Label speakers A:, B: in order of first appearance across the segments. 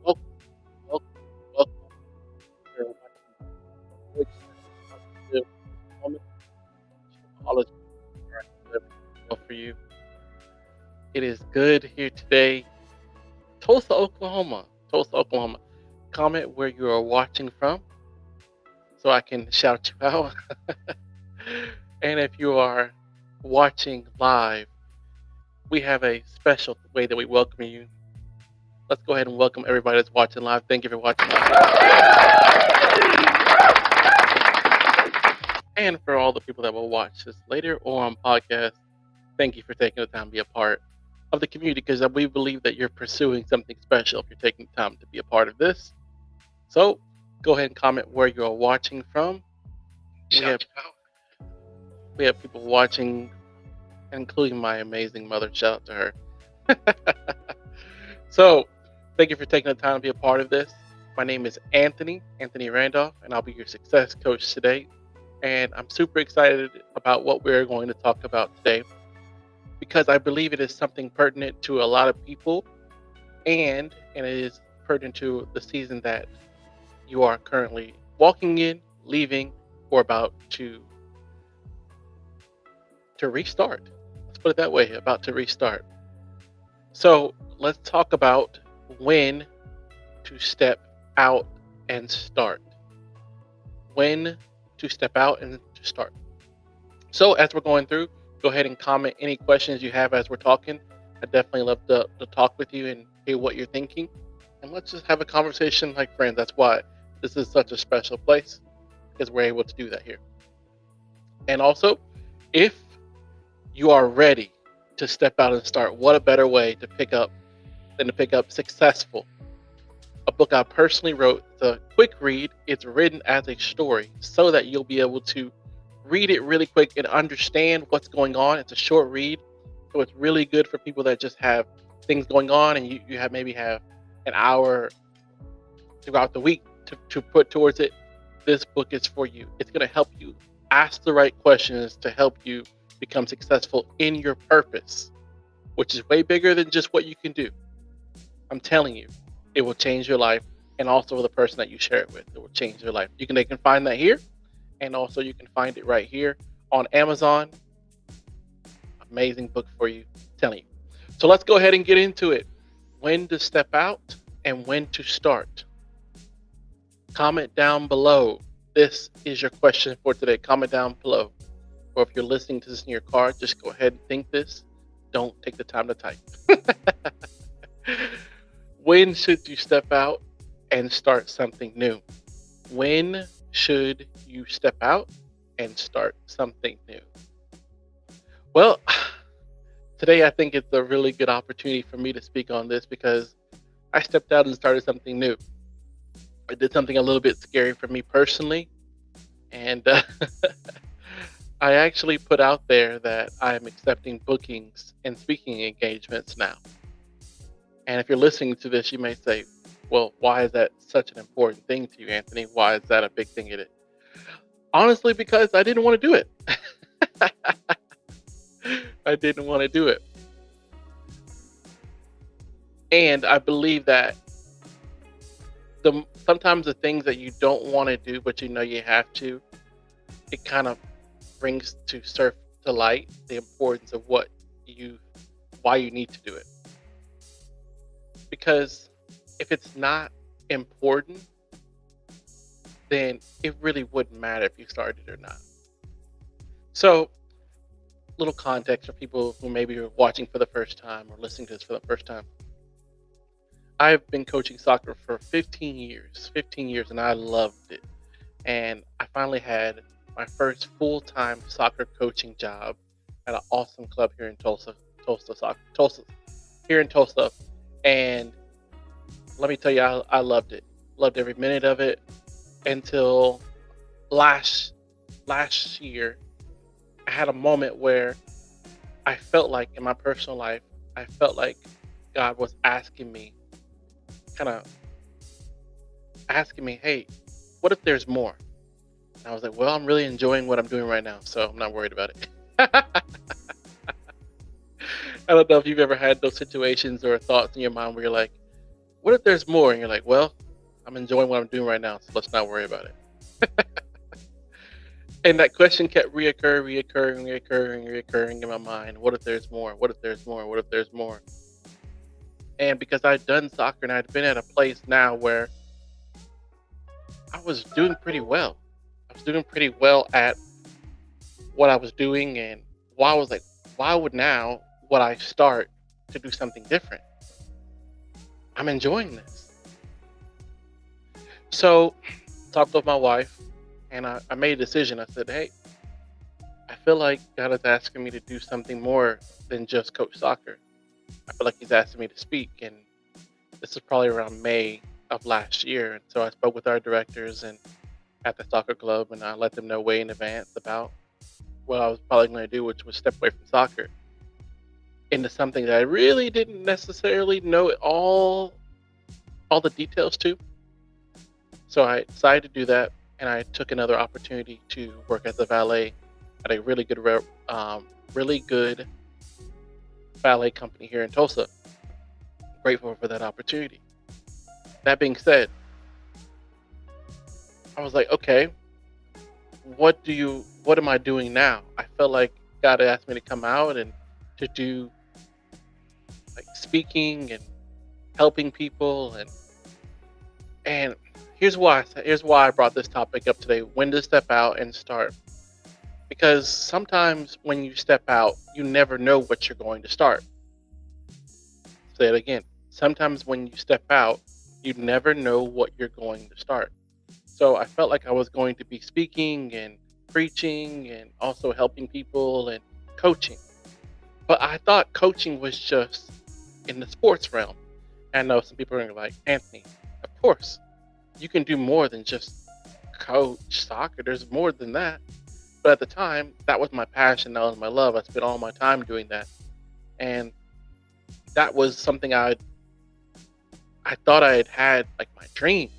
A: Welcome, welcome, welcome. You're watching Voice Positive Moment. All is well for you. It is good here today. Tulsa, Oklahoma. Tulsa, Oklahoma. Comment where you are watching from so I can shout you out. And if you are watching live, we have a special way that we welcome you. Let's go ahead and welcome everybody that's watching live. Thank you for watching live. And for all the people that will watch this later or on podcast, thank you for taking the time to be a part of the community, because we believe that you're pursuing something special if you're taking the time to be a part of this. So go ahead and comment where you're watching from. We have people watching, including my amazing mother. Shout out to her. So thank you for taking the time to be a part of this. My name is Anthony Randolph, and I'll be your success coach today. And I'm super excited about what we're going to talk about today, because I believe it is something pertinent to a lot of people, and it is pertinent to the season that you are currently walking in, leaving, or about to restart. Let's put it that way, about to restart. So let's talk about when to step out and start. When to step out and to start. So as we're going through, go ahead and comment any questions you have as we're talking. I definitely love to talk with you and hear what you're thinking. And let's just have a conversation like friends. That's why this is such a special place, because we're able to do that here. And also, if you are ready to step out and start, what a better way to pick up than to pick up Successful, a book I personally wrote. It's a quick read. It's written as a story so that you'll be able to read it really quick and understand what's going on. It's a short read, so it's really good for people that just have things going on, and you maybe have an hour throughout the week to put towards it. This book is for you. It's going to help you ask the right questions to help you become successful in your purpose, which is way bigger than just what you can do. I'm telling you, it will change your life, and also the person that you share it with. It will change your life. They can find that here, and also you can find it right here on Amazon. Amazing book for you, I'm telling you. So let's go ahead and get into it. When to step out and when to start. Comment down below. This is your question for today. Comment down below. Or if you're listening to this in your car, just go ahead and think this. Don't take the time to type. When should you step out and start something new? When should you step out and start something new? Well, today I think it's a really good opportunity for me to speak on this, because I stepped out and started something new. I did something a little bit scary for me personally, and I actually put out there that I'm accepting bookings and speaking engagements now. And if you're listening to this, you may say, well, why is that such an important thing to you, Anthony? Why is that a big thing in it? Honestly, because I didn't want to do it. I didn't want to do it. And I believe that sometimes the things that you don't want to do, but you know you have to, it kind of brings to light the importance of why you need to do it. Because if it's not important, then it really wouldn't matter if you started or not. So, little context for people who maybe are watching for the first time or listening to this for the first time. I've been coaching soccer for 15 years, and I loved it. And I finally had my first full-time soccer coaching job at an awesome club here in Tulsa, here in Tulsa. And let me tell you, I loved it. Loved every minute of it until last last year, I had a moment where I felt like in my personal life, I felt like God was asking me, kind of asking me, hey, what if there's more? And I was like, well, I'm really enjoying what I'm doing right now, so I'm not worried about it. I don't know if you've ever had those situations or thoughts in your mind where you're like, what if there's more? And you're like, well, I'm enjoying what I'm doing right now, so let's not worry about it. And that question kept reoccurring in my mind. What if there's more? What if there's more? What if there's more? And because I'd done soccer and I'd been at a place now where I was doing pretty well. I was doing pretty well at what I was doing, and why I was like, why would I start to do something different? I'm enjoying this. So talked with my wife and I made a decision. I said, hey, I feel like God is asking me to do something more than just coach soccer. I feel like he's asking me to speak. And this is probably around May of last year. And so I spoke with our directors and at the soccer club, and I let them know way in advance about what I was probably going to do, which was step away from soccer into something that I really didn't necessarily know all the details to. So I decided to do that, and I took another opportunity to work as a valet at a really good valet company here in Tulsa. Grateful for that opportunity. That being said, I was like, okay, what am I doing now? I felt like God asked me to come out and to do like speaking and helping people, and here's why I brought this topic up today: when to step out and start. Because sometimes when you step out, you never know what you're going to start. Say it again. Sometimes when you step out, you never know what you're going to start. So I felt like I was going to be speaking and preaching and also helping people and coaching. But I thought coaching was just in the sports realm. I know some people are going to be like, Anthony, of course, you can do more than just coach soccer. There's more than that. But at the time, that was my passion. That was my love. I spent all my time doing that. And that was something I thought I had like my dream.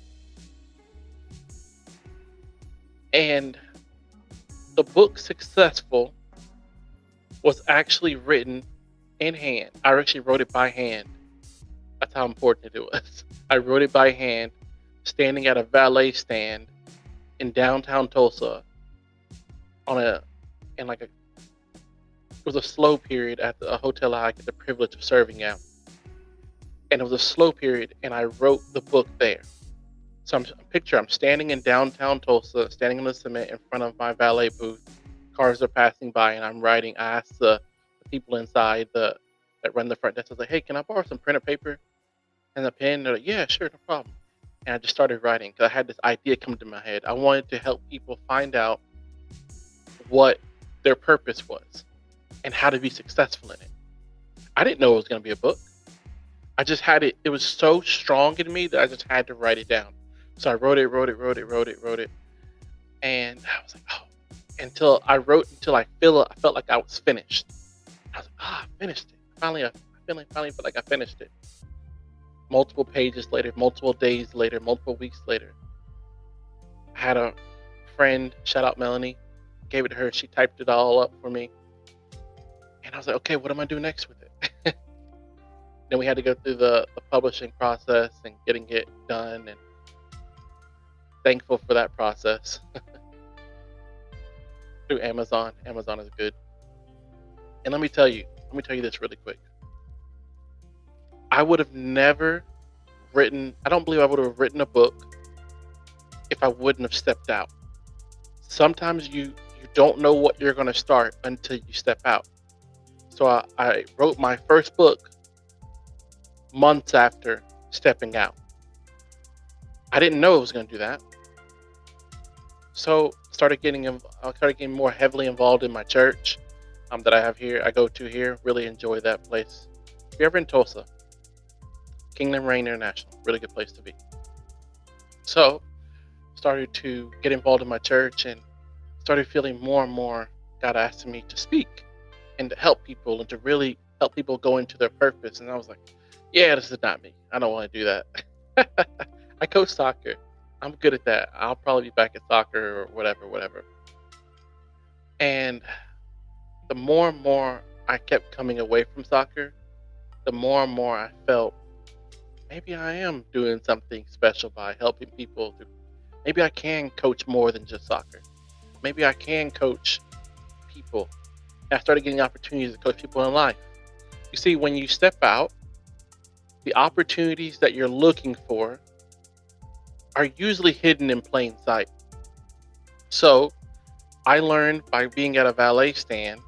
A: And the book Successful was actually written in hand. I actually wrote it by hand. That's how important it was. I wrote it by hand, standing at a valet stand in downtown Tulsa it was a slow period at a hotel I get the privilege of serving at. And it was a slow period, and I wrote the book there. So I'm standing in downtown Tulsa, standing on the cement in front of my valet booth. Cars are passing by, and I'm writing. I asked the people inside that run the front desk, I was like, hey, can I borrow some printer paper and a pen? They're like, yeah, sure, no problem. And I just started writing because I had this idea come to my head. I wanted to help people find out what their purpose was and how to be successful in it. I didn't know it was going to be a book. I just had it. It was so strong in me that I just had to write it down. So I wrote it. And I was like, oh, until I felt like I was finished. I was like, I finished it. Finally felt like I finished it. Multiple pages later, multiple days later, multiple weeks later, I had a friend, shout out Melanie, gave it to her. She typed it all up for me. And I was like, okay, what am I doing next with it? Then we had to go through the publishing process and getting it done, and thankful for that process. Through Amazon. Amazon is good. And let me tell you this really quick. I don't believe I would have written a book if I wouldn't have stepped out. Sometimes you don't know what you're going to start until you step out. So I wrote my first book months after stepping out. I didn't know I was going to do that. So I started getting more heavily involved in my church that I have here. I go to here. Really enjoy that place. If you're ever in Tulsa, Kingdom Reign International, really good place to be. So started to get involved in my church and started feeling more and more God asking me to speak and to help people and to really help people go into their purpose. And I was like, yeah, this is not me. I don't want to do that. I coach soccer. I'm good at that. I'll probably be back at soccer or whatever. And the more and more I kept coming away from soccer, the more and more I felt maybe I am doing something special by helping people. Maybe I can coach more than just soccer. Maybe I can coach people. And I started getting opportunities to coach people in life. You see, when you step out, the opportunities that you're looking for are usually hidden in plain sight. So I learned by being at a valet stand,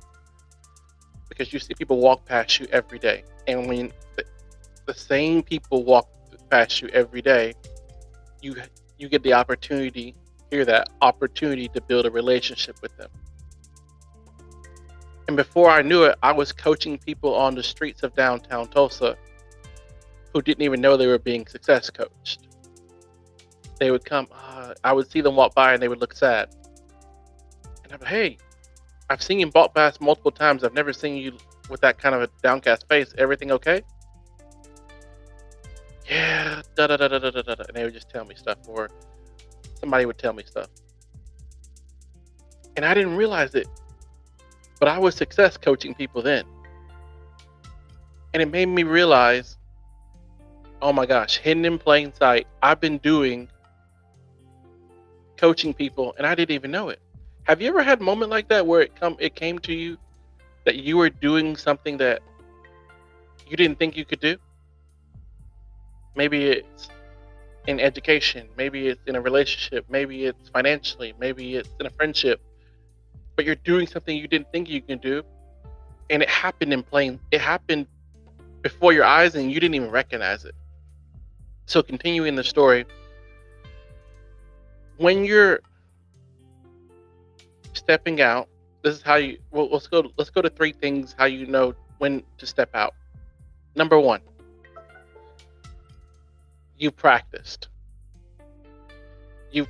A: because you see people walk past you every day. And when the same people walk past you every day, you get the opportunity, hear that opportunity to build a relationship with them. And before I knew it, I was coaching people on the streets of downtown Tulsa who didn't even know they were being success coached. They would come, I would see them walk by and they would look sad. And I'm like, hey, I've seen you walk past multiple times. I've never seen you with that kind of a downcast face. Everything okay? Yeah, da da da da da da da. And they would just tell me stuff, or somebody would tell me stuff. And I didn't realize it, but I was success coaching people then. And it made me realize, oh my gosh, hidden in plain sight, I've been doing coaching people and I didn't even know it. Have you ever had a moment like that where it came to you that you were doing something that you didn't think you could do? Maybe it's in education, maybe it's in a relationship, maybe it's financially, maybe it's in a friendship, but you're doing something you didn't think you can do, and it happened before your eyes and you didn't even recognize it. So continuing the story, when you're stepping out, this is how you, well, let's go to 3 things how you know when to step out. Number 1, you've practiced, and you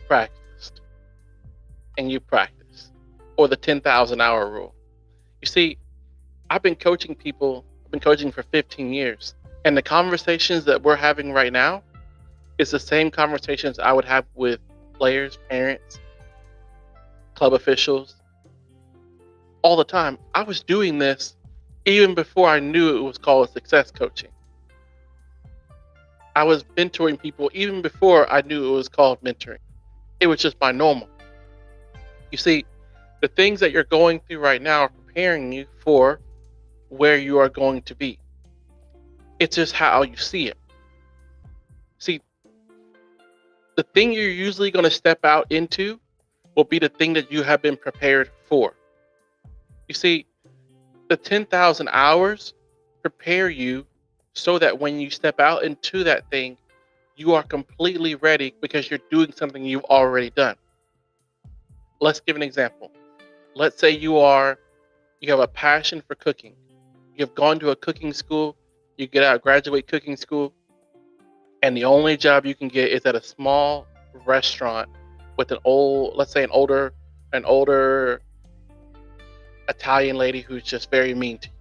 A: practiced, or the 10,000 hour rule. You see, I've been coaching for 15 years, and the conversations that we're having right now is the same conversations I would have with players, parents, club officials, all the time. I was doing this even before I knew it was called success coaching. I was mentoring people even before I knew it was called mentoring. It was just my normal. You see, the things that you're going through right now are preparing you for where you are going to be. It's just how you see it. See, the thing you're usually going to step out into will be the thing that you have been prepared for. You see, the 10,000 hours prepare you so that when you step out into that thing, you are completely ready because you're doing something you've already done. Let's give an example. Let's say you have a passion for cooking. You've gone to a cooking school, you get out, graduate cooking school, and the only job you can get is at a small restaurant with an older Italian lady who's just very mean to you.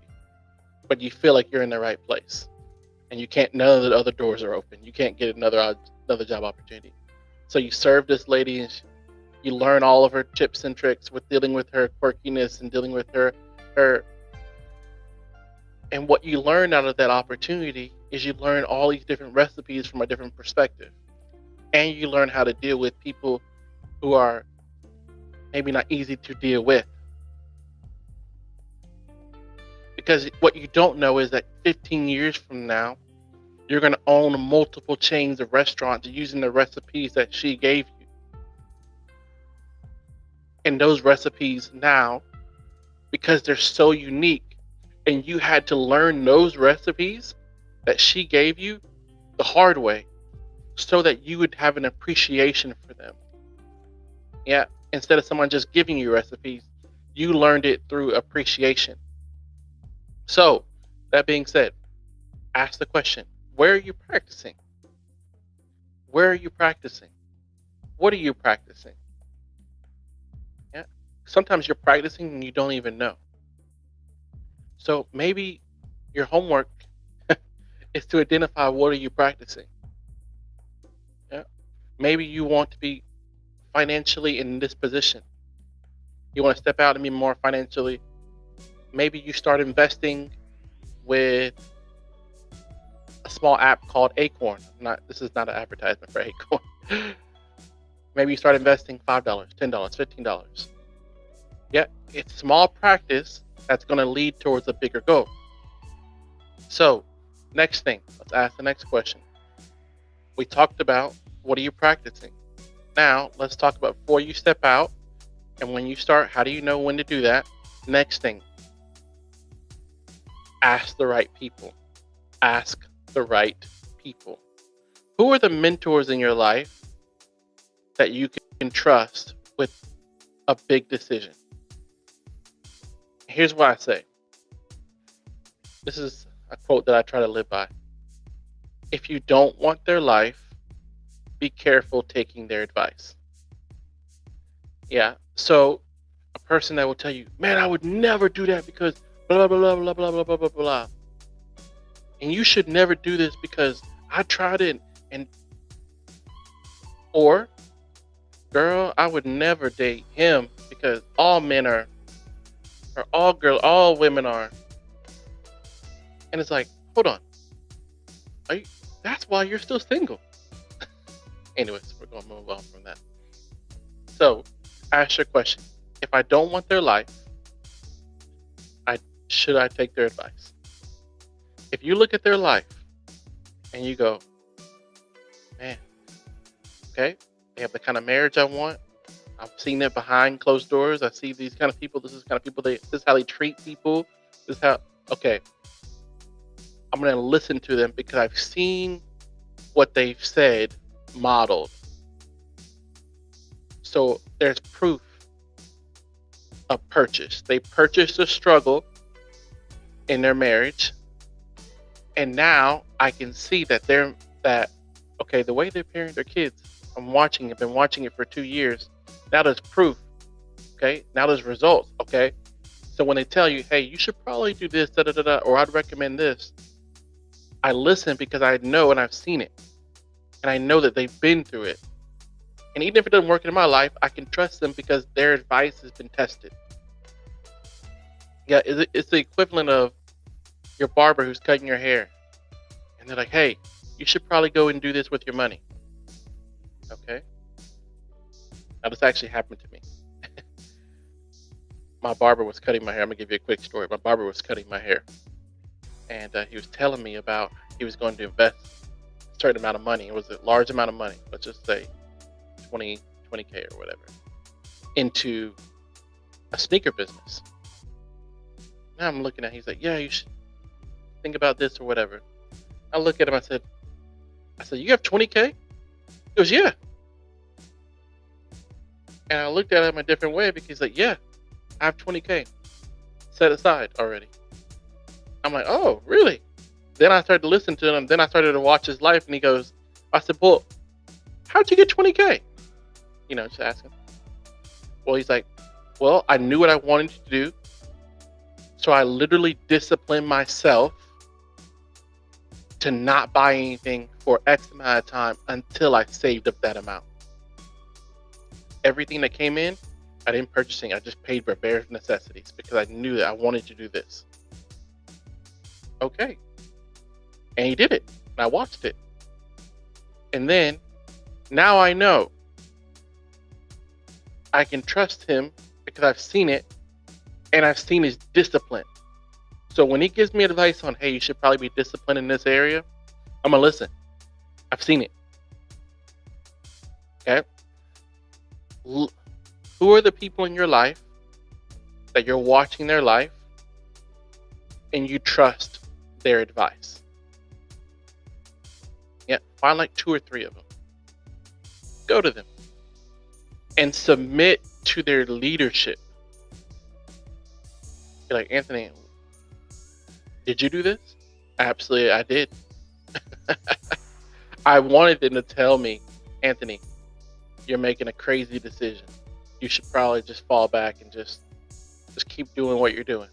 A: But you feel like you're in the right place, and none of the other doors are open. You can't get another job opportunity. So you serve this lady, and you learn all of her tips and tricks with dealing with her quirkiness and dealing with her. And what you learn out of that opportunity is you learn all these different recipes from a different perspective. And you learn how to deal with people who are maybe not easy to deal with. Because what you don't know is that 15 years from now, you're going to own multiple chains of restaurants using the recipes that she gave you. And those recipes now, because they're so unique, and you had to learn those recipes that she gave you the hard way so that you would have an appreciation for them. Yeah, instead of someone just giving you recipes, you learned it through appreciation. So, that being said, ask the question, where are you practicing? Where are you practicing? What are you practicing? Yeah. Sometimes you're practicing and you don't even know. So maybe your homework is to identify what are you practicing. Yeah. Maybe you want to be financially in this position. You want to step out and be more financially. Maybe you start investing with a small app called Acorn. Not This is not an advertisement for Acorn. Maybe you start investing $5, $10, $15. Yeah, it's small practice that's going to lead towards a bigger goal. So, next thing, let's ask the next question. We talked about what are you practicing? Now, let's talk about before you step out and when you start, how do you know when to do that? Next thing, ask the right people. Ask the right people. Who are the mentors in your life that you can trust with a big decision? Here's what I say. This is a quote that I try to live by. If you don't want their life, be careful taking their advice. Yeah. So a person that will tell you, man, I would never do that because blah, blah, blah, blah, blah, blah, blah, blah, blah. And you should never do this because I tried it and or girl, I would never date him because all men are or all women are. And it's like, hold on. That's why you're still single. Anyways, we're gonna move on from that. So ask your question. If I don't want their life, should I take their advice? If you look at their life and you go, man, okay, they have the kind of marriage I want. I've seen it behind closed doors. I see these kind of people. This is kind of people this is how they treat people. This is how okay. I'm gonna listen to them because I've seen what they've said modeled. So there's proof of purchase. They purchased a struggle in their marriage, and now I can see that okay, the way they parent their kids, I've been watching it for 2 years. Now there's proof. Okay, now there's results. Okay, so when they tell you, hey, you should probably do this, da da da da, or I'd recommend this, I listen because I know and I've seen it, and I know that they've been through it. And even if it doesn't work in my life, I can trust them because their advice has been tested. Yeah, it's the equivalent of your barber who's cutting your hair. And they're like, hey, you should probably go and do this with your money. Okay? Now, this actually happened to me. My barber was cutting my hair. I'm going to give you a quick story. My barber was cutting my hair. And he was telling me about he was going to invest a certain amount of money. It was a large amount of money. Let's just say 20K or whatever, into a sneaker business. Now I'm looking at, he's like, yeah, you should think about this or whatever. I look at him, I said, you have 20K? He goes, yeah. And I looked at him a different way because he's like, yeah, I have 20K set aside already. I'm like, oh, really? Then I started to listen to him. Then I started to watch his life, and I said, well, how'd you get 20K? Just asking. Well, he's like, well, I knew what I wanted to do. So I literally disciplined myself to not buy anything for X amount of time until I saved up that amount. Everything that came in, I didn't purchase anything. I just paid for bare necessities because I knew that I wanted to do this. Okay. And he did it. And I watched it. And then, now I know I can trust him because I've seen it and I've seen his discipline. So when he gives me advice on, hey, you should probably be disciplined in this area, I'm going to listen. I've seen it. Okay? Who are the people in your life that you're watching their life and you trust their advice? Yeah, find like 2 or 3 of them. Go to them and submit to their leadership. You're like, Anthony, did you do this? Absolutely, I did. I wanted them to tell me, Anthony, you're making a crazy decision. you should probably just fall back and just keep doing what you're doing.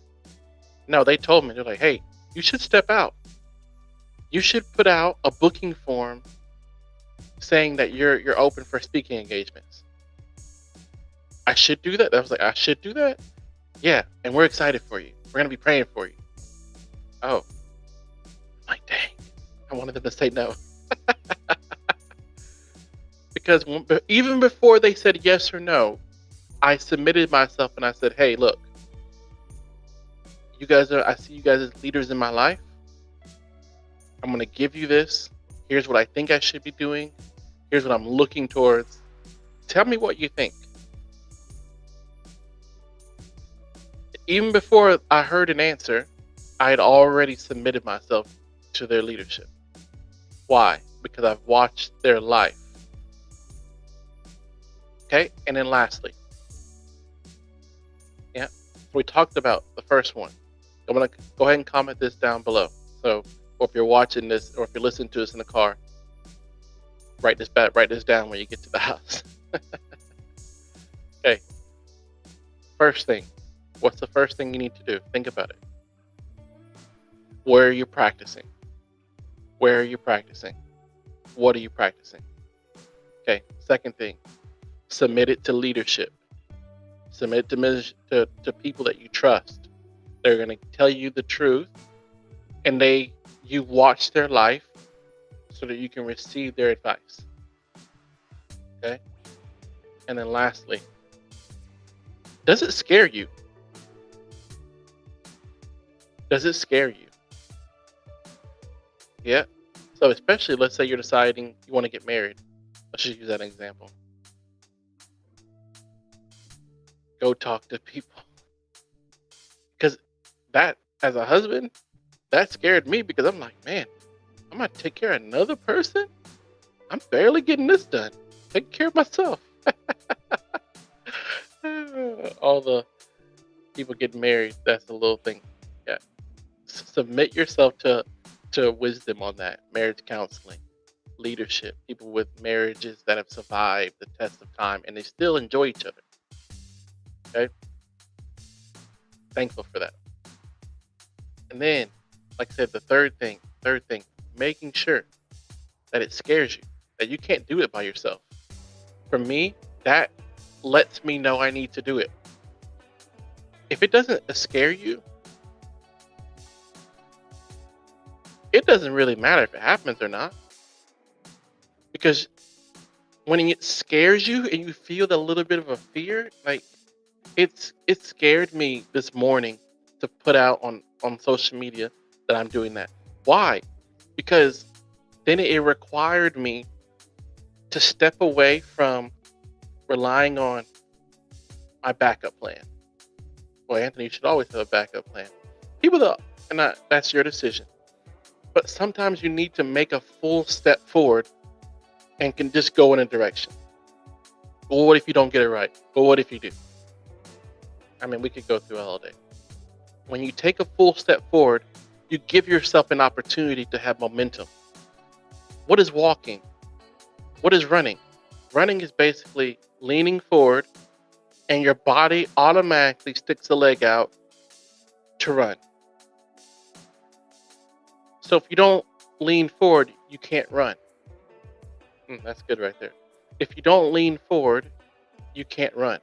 A: No, they told me, they're like, hey, you should step out. You should put out a booking form saying that you're open for speaking engagements. I should do that. I was like, I should do that. Yeah, and we're excited for you. We're gonna be praying for you. Oh, I'm like, dang, I wanted them to say no. Because even before they said yes or no, I submitted myself and I said, hey, look, I see you guys as leaders in my life. I'm going to give you this. Here's what I think I should be doing. Here's what I'm looking towards. Tell me what you think. Even before I heard an answer, I had already submitted myself to their leadership. Why? Because I've watched their life. Okay? And then lastly, yeah, we talked about the first one. I'm going to go ahead and comment this down below. So, or if you're watching this, or if you're listening to us in the car, write this down when you get to the house. Okay. First thing. What's the first thing you need to do? Think about it. Where are you practicing? Where are you practicing? What are you practicing? Okay. Second thing. Submit it to leadership. Submit it to people that you trust. They're going to tell you the truth, and you watch their life so that you can receive their advice. Okay? And then lastly, does it scare you? Does it scare you? Yeah. So especially, let's say you're deciding you want to get married. Let's just use that example. Go talk to people. Because that, as a husband, that scared me, because I'm like, man, I'm going to take care of another person? I'm barely getting this done. Take care of myself. All the people getting married, that's the little thing. Yeah. Submit yourself to wisdom on that. Marriage counseling, leadership, people with marriages that have survived the test of time and they still enjoy each other. Okay? Thankful for that. And then, like I said, the third thing, making sure that it scares you, that you can't do it by yourself. For me, that lets me know I need to do it. If it doesn't scare you, it doesn't really matter if it happens or not. Because when it scares you and you feel a little bit of a fear, like it scared me this morning to put out on social media that I'm doing that. Why? Because then it required me to step away from relying on my backup plan. Well, Anthony, you should always have a backup plan. That's your decision. But sometimes you need to make a full step forward and can just go in a direction. Well, what if you don't get it right? Well, what if you do? I mean, we could go through all day. When you take a full step forward, you give yourself an opportunity to have momentum. What is walking? What is running? Running is basically leaning forward and your body automatically sticks a leg out to run. So if you don't lean forward, you can't run. That's good right there. If you don't lean forward, you can't run.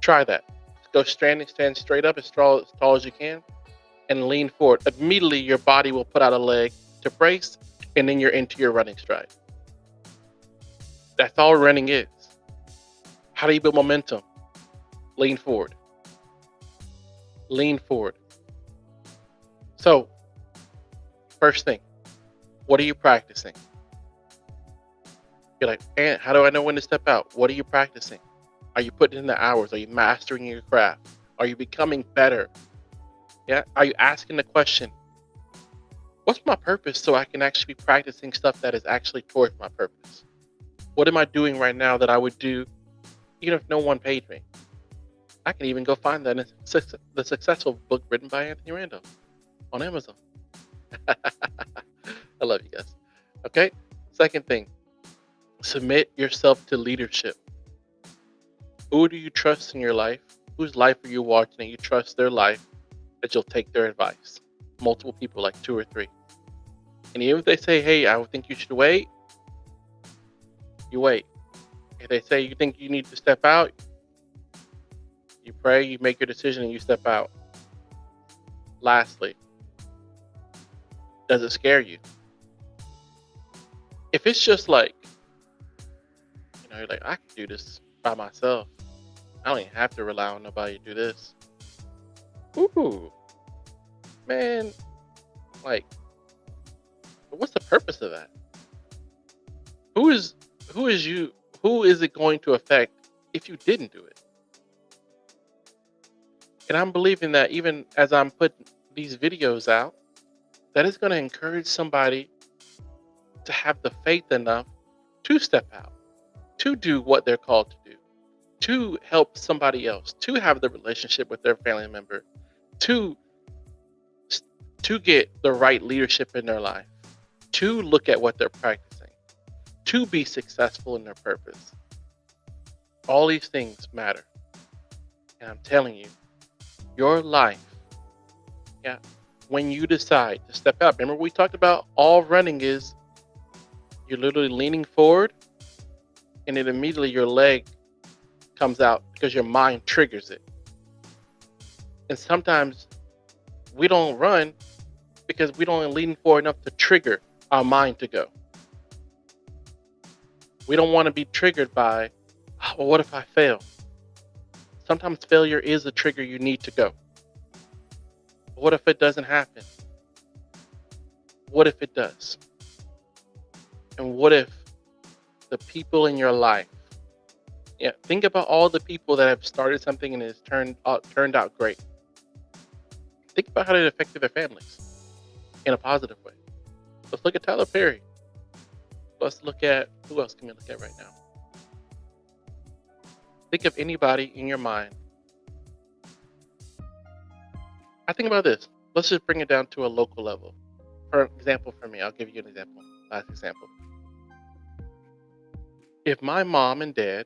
A: Try that. Go stand straight up as tall as you can and lean forward. Immediately your body will put out a leg to brace, and then you're into your running stride. That's all running is. How do you build momentum? Lean forward. Lean forward. So, first thing, what are you practicing? You're like, Aunt, how do I know when to step out? What are you practicing? Are you putting in the hours? Are you mastering your craft? Are you becoming better? Yeah. Are you asking the question, what's my purpose, so I can actually be practicing stuff that is actually towards my purpose? What am I doing right now that I would do even if no one paid me? I can even go find that in the successful book written by Anthony Randall on Amazon. I love you guys. Okay. Second thing, submit yourself to leadership. Who do you trust in your life? Whose life are you watching and you trust their life that you'll take their advice? Multiple people, like two or three. And even if they say, hey, I would think you should wait, you wait. If they say you think you need to step out, you pray, you make your decision, and you step out. Lastly, does it scare you? If it's just like, you're like, I can do this by myself. I don't even have to rely on nobody to do this. Ooh, man, like, what's the purpose of that? Who is you? Who is it going to affect if you didn't do it? And I'm believing that even as I'm putting these videos out, that is going to encourage somebody to have the faith enough to step out, to do what they're called to do, to help somebody else, to have the relationship with their family member, to get the right leadership in their life, to look at what they're practicing, to be successful in their purpose. All these things matter. And I'm telling you, your life, when you decide to step out, remember we talked about all running is you're literally leaning forward and then immediately your leg comes out because your mind triggers it. And sometimes we don't run because we don't lean forward enough to trigger our mind to go. We don't want to be triggered by, well, what if I fail? Sometimes failure is a trigger you need to go. But what if it doesn't happen? What if it does? And what if the people in your life, think about all the people that have started something and it's turned out great. Think about how it affected their families in a positive way. Let's look at Tyler Perry. Let's look at, who else can we look at right now? Think of anybody in your mind. I think about this. Let's just bring it down to a local level. For example, for me, I'll give you an example. Last example. If my mom and dad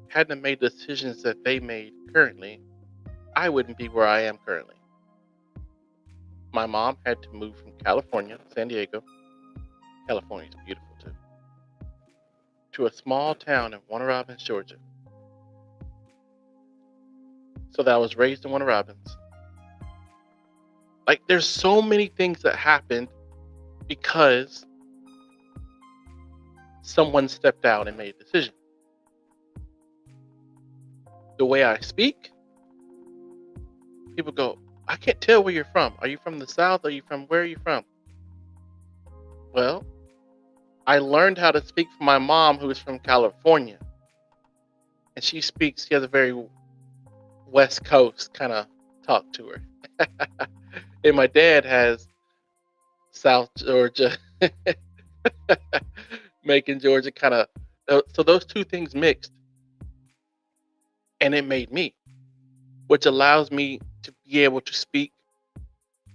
A: hadn't made the decisions that they made currently, I wouldn't be where I am currently. My mom had to move from California, San Diego. California is beautiful too. To a small town in Warner Robins, Georgia. So that I was raised in Warner Robins. Like, there's so many things that happened because someone stepped out and made a decision. The way I speak, people go, I can't tell where you're from. Are you from the South? Where are you from? Well, I learned how to speak from my mom, who is from California. And she has a very West Coast kind of talk to her. And my dad has South Georgia, Macon, Georgia kind of. So those two things mixed. And it made me, which allows me to be able to speak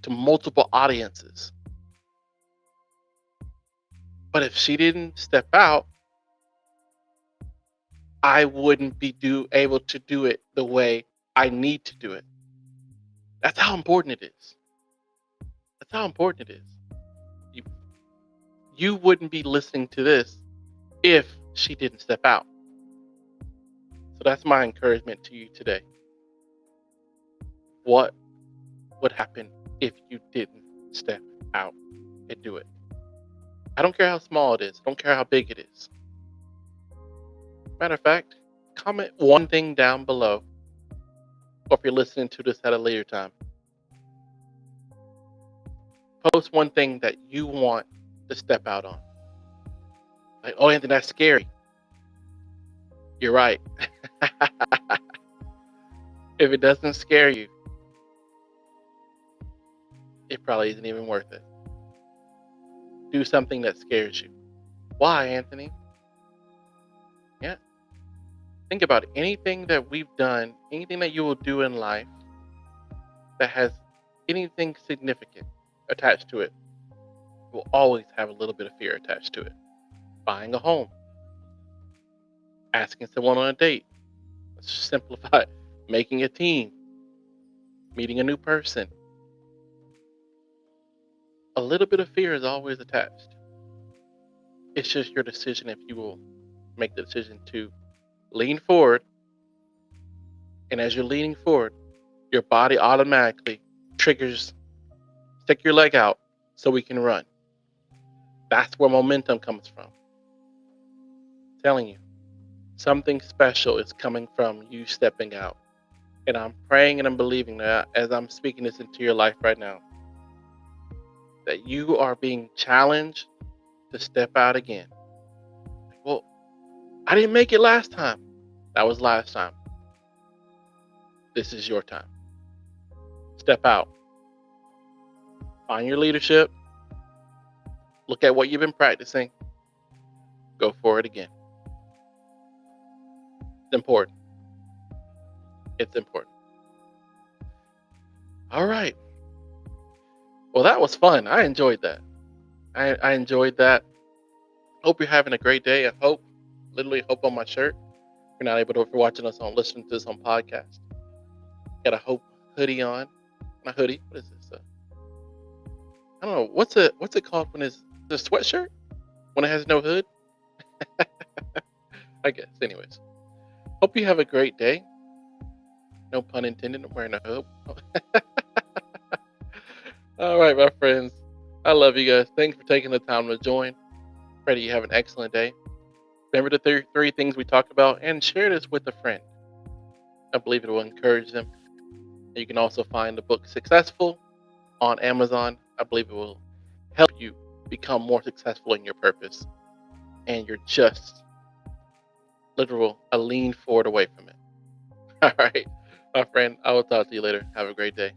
A: to multiple audiences. But if she didn't step out, I wouldn't be able to do it the way I need to do it. That's how important it is. That's how important it is. You wouldn't be listening to this if she didn't step out. So that's my encouragement to you today. What would happen if you didn't step out and do it? I don't care how small it is. I don't care how big it is. Matter of fact, comment one thing down below. Or if you're listening to this at a later time, post one thing that you want to step out on. Like, oh, Anthony, that's scary. You're right. If it doesn't scare you, it probably isn't even worth it. Do something that scares you. Why, Anthony? Yeah. Think about it. Anything that we've done, anything that you will do in life that has anything significant attached to it, will always have a little bit of fear attached to it. Buying a home, asking someone on a date. Let's just simplify it. Making a team, meeting a new person. A little bit of fear is always attached. It's just your decision if you will make the decision to lean forward. And as you're leaning forward, your body automatically triggers, stick your leg out so we can run. That's where momentum comes from. I'm telling you, something special is coming from you stepping out. And I'm praying and I'm believing that as I'm speaking this into your life right now, that you are being challenged to step out again. Well, I didn't make it last time. That was last time. This is your time. Step out. Find your leadership. Look at what you've been practicing. Go for it again. It's important. It's important. All right. Well, that was fun. I enjoyed that. I enjoyed that. Hope you're having a great day. I hope, literally hope on my shirt. If you're not able to, if you're watching us on, listening to this on podcast. Got a hope hoodie on. Not hoodie. What is this? I don't know. What's it called when it's a sweatshirt? When it has no hood? I guess. Anyways. Hope you have a great day. No pun intended. I'm wearing a hood. All right, my friends. I love you guys. Thanks for taking the time to join. Pray that you have an excellent day. Remember the three things we talked about and share this with a friend. I believe it will encourage them. You can also find the book Successful on Amazon. I believe it will help you become more successful in your purpose. And you're just a lean forward away from it. All right, my friend. I will talk to you later. Have a great day.